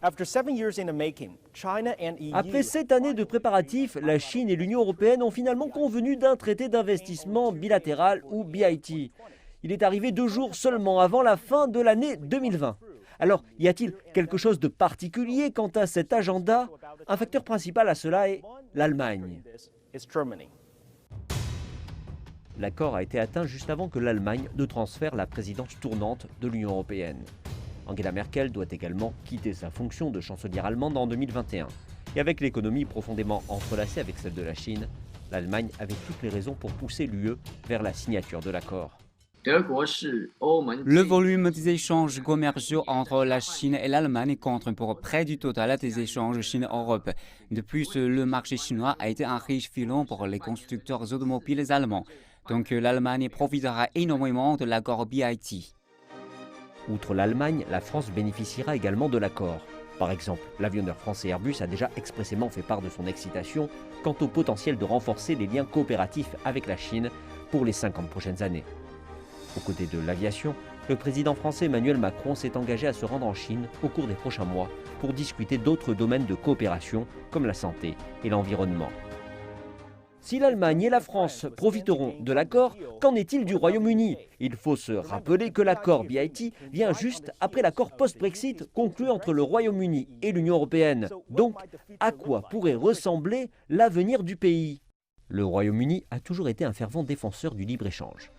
Après 7 années de préparatifs, la Chine et l'Union européenne ont finalement convenu d'un traité d'investissement bilatéral ou BIT. Il est arrivé 2 jours seulement avant la fin de l'année 2020. Alors, y a-t-il quelque chose de particulier quant à cet agenda? Un facteur principal à cela est l'Allemagne. L'accord a été atteint juste avant que l'Allemagne ne transfère la présidence tournante de l'Union européenne. Angela Merkel doit également quitter sa fonction de chancelière allemande en 2021. Et avec l'économie profondément entrelacée avec celle de la Chine, l'Allemagne avait toutes les raisons pour pousser l'UE vers la signature de l'accord. Le volume des échanges commerciaux entre la Chine et l'Allemagne compte pour près du total des échanges Chine-Europe. De plus, le marché chinois a été un riche filon pour les constructeurs automobiles allemands. Donc l'Allemagne profitera énormément de l'accord BIT. Outre l'Allemagne, la France bénéficiera également de l'accord. Par exemple, l'avionneur français Airbus a déjà expressément fait part de son excitation quant au potentiel de renforcer les liens coopératifs avec la Chine pour les 50 prochaines années. Aux côtés de l'aviation, le président français Emmanuel Macron s'est engagé à se rendre en Chine au cours des prochains mois pour discuter d'autres domaines de coopération comme la santé et l'environnement. Si l'Allemagne et la France profiteront de l'accord, qu'en est-il du Royaume-Uni? Il faut se rappeler que l'accord BIT vient juste après l'accord post-Brexit conclu entre le Royaume-Uni et l'Union européenne. Donc, à quoi pourrait ressembler l'avenir du pays? Le Royaume-Uni a toujours été un fervent défenseur du libre-échange.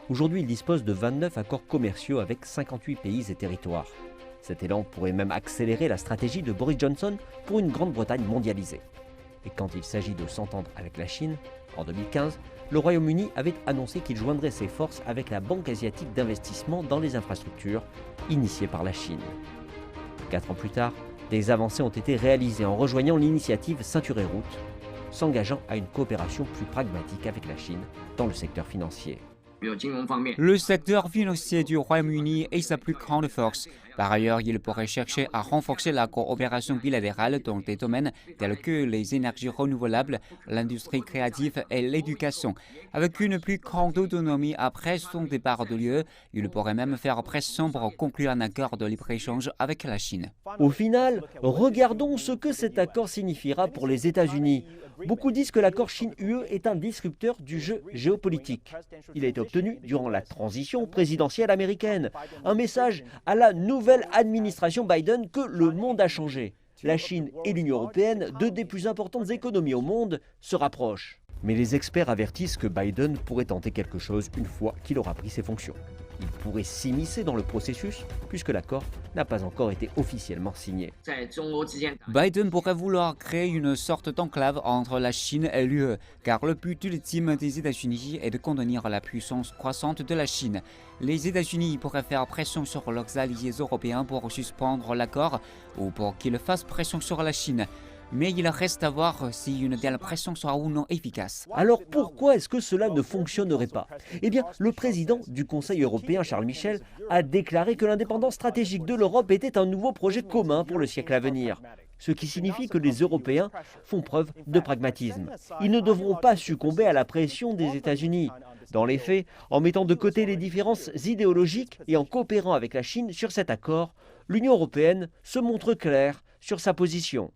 Aujourd'hui, il dispose de 29 accords commerciaux avec 58 pays et territoires. Cet élan pourrait même accélérer la stratégie de Boris Johnson pour une Grande-Bretagne mondialisée. Et quand il s'agit de s'entendre avec la Chine, en 2015, le Royaume-Uni avait annoncé qu'il joindrait ses forces avec la Banque asiatique d'investissement dans les infrastructures, initiée par la Chine. 4 ans plus tard, des avancées ont été réalisées en rejoignant l'initiative Ceinture et Route, s'engageant à une coopération plus pragmatique avec la Chine dans le secteur financier. Le secteur financier du Royaume-Uni est sa plus grande force. Par ailleurs, il pourrait chercher à renforcer la coopération bilatérale dans des domaines tels que les énergies renouvelables, l'industrie créative et l'éducation. Avec une plus grande autonomie après son départ de l'UE, il pourrait même faire pression pour conclure un accord de libre-échange avec la Chine. Au final, regardons ce que cet accord signifiera pour les États-Unis. Beaucoup disent que l'accord Chine-UE est un disrupteur du jeu géopolitique. Il a été obtenu durant la transition présidentielle américaine. Un message à la nouvelle administration Biden que le monde a changé. La Chine et l'Union européenne, deux des plus importantes économies au monde, se rapprochent. Mais les experts avertissent que Biden pourrait tenter quelque chose une fois qu'il aura pris ses fonctions. Il pourrait s'immiscer dans le processus puisque l'accord n'a pas encore été officiellement signé. Biden pourrait vouloir créer une sorte d'enclave entre la Chine et l'UE, car le but ultime des États-Unis est de contenir la puissance croissante de la Chine. Les États-Unis pourraient faire pression sur leurs alliés européens pour suspendre l'accord ou pour qu'ils fassent pression sur la Chine. Mais il reste à voir si une telle pression sera ou non efficace. Alors pourquoi est-ce que cela ne fonctionnerait pas? Eh bien, le président du Conseil européen, Charles Michel, a déclaré que l'indépendance stratégique de l'Europe était un nouveau projet commun pour le siècle à venir. Ce qui signifie que les Européens font preuve de pragmatisme. Ils ne devront pas succomber à la pression des États-Unis. Dans les faits, en mettant de côté les différences idéologiques et en coopérant avec la Chine sur cet accord, l'Union européenne se montre claire sur sa position.